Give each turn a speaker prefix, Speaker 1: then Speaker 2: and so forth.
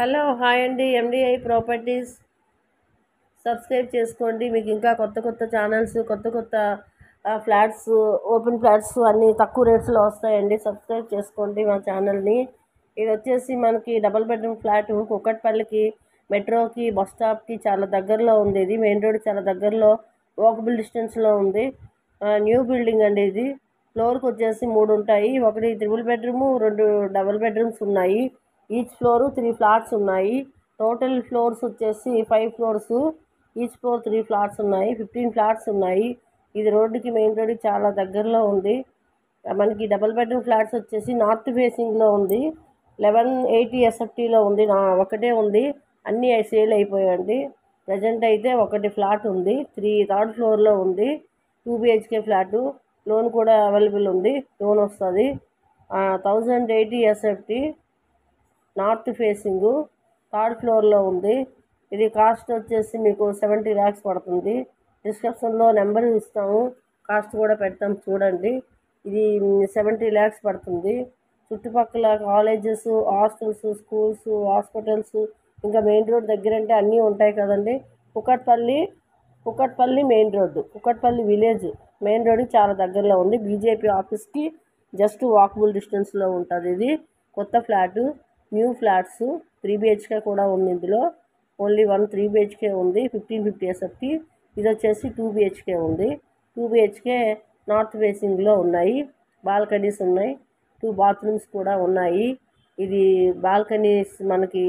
Speaker 1: Hello hi అండి. MDI properties subscribe చేసుకోండి. మీకు ఇంకా కొత్త కొత్త ఛానల్స్, కొత్త కొత్త ఫ్లాట్స్, ఓపెన్ ఫ్లాట్స్ అన్నీ తక్కువ రేట్స్లో వస్తాయండి. సబ్స్క్రైబ్ చేసుకోండి మా ఛానల్ని. ఇది వచ్చేసి మనకి డబుల్ బెడ్రూమ్ ఫ్లాట్ కుకట్పల్లికి, మెట్రోకి, బస్ స్టాప్కి చాలా దగ్గరలో ఉంది. ఇది మెయిన్ రోడ్ చాలా దగ్గరలో వాకబుల్ డిస్టెన్స్లో ఉంది. న్యూ బిల్డింగ్ అండి ఇది. ఫ్లోర్కి వచ్చేసి 3 ఉంటాయి. ఒకటి త్రిబుల్ బెడ్రూము, 2 డబుల్ బెడ్రూమ్స్ ఉన్నాయి. ఈచ్ ఫ్లోరు 3 ఫ్లాట్స్ ఉన్నాయి. టోటల్ ఫ్లోర్స్ వచ్చేసి 5 ఫ్లోర్స్. ఈచ్ ఫ్లోర్ 3 ఫ్లాట్స్ ఉన్నాయి. 15 ఫ్లాట్స్ ఉన్నాయి. ఇది రోడ్డుకి, మెయిన్ రోడ్డుకి చాలా దగ్గరలో ఉంది. మనకి డబుల్ బెడ్రూమ్ ఫ్లాట్స్ వచ్చేసి నార్త్ ఫేసింగ్లో ఉంది. 1180 ఎస్ఎఫ్టీలో ఉంది. ఒకటే ఉంది, అన్నీ సేల్ అయిపోయాయండి. ప్రజెంట్ అయితే ఒకటి ఫ్లాట్ ఉంది, థర్డ్ ఫ్లోర్లో ఉంది. 2 BHK ఫ్లాటు. లోన్ కూడా అవైలబుల్ ఉంది, లోన్ వస్తుంది. 1080 ఎస్ఎఫ్టీ, నార్త్ ఫేసింగు, థర్డ్ ఫ్లోర్లో ఉంది. ఇది కాస్ట్ వచ్చేసి మీకు 70 lakhs పడుతుంది. డిస్క్రిప్షన్లో నెంబర్ ఇస్తాము, కాస్ట్ కూడా పెడతాం చూడండి. ఇది 70 lakhs పడుతుంది. చుట్టుపక్కల కాలేజెస్, హాస్టల్స్, స్కూల్స్, హాస్పిటల్స్, ఇంకా మెయిన్ రోడ్ దగ్గర అంటే అన్నీ ఉంటాయి కదండి. Kukatpally main road, Kukatpally village main రోడ్డుకి చాలా దగ్గరలో ఉంది. బీజేపీ ఆఫీస్కి జస్ట్ వాకబుల్ డిస్టెన్స్లో ఉంటుంది. ఇది కొత్త ఫ్లాటు, న్యూ ఫ్లాట్స్. 3 BHK కూడా ఉంది. ఇందులో ఓన్లీ 1 3 BHK ఉంది, 1550 ఎస్ఎఫ్టీ. ఇది వచ్చేసి 2 BHK ఉంది. 2 BHK నార్త్ ఫేసింగ్లో ఉన్నాయి. బాల్కనీస్ ఉన్నాయి, 2 bathrooms కూడా ఉన్నాయి. ఇది బాల్కనీస్ మనకి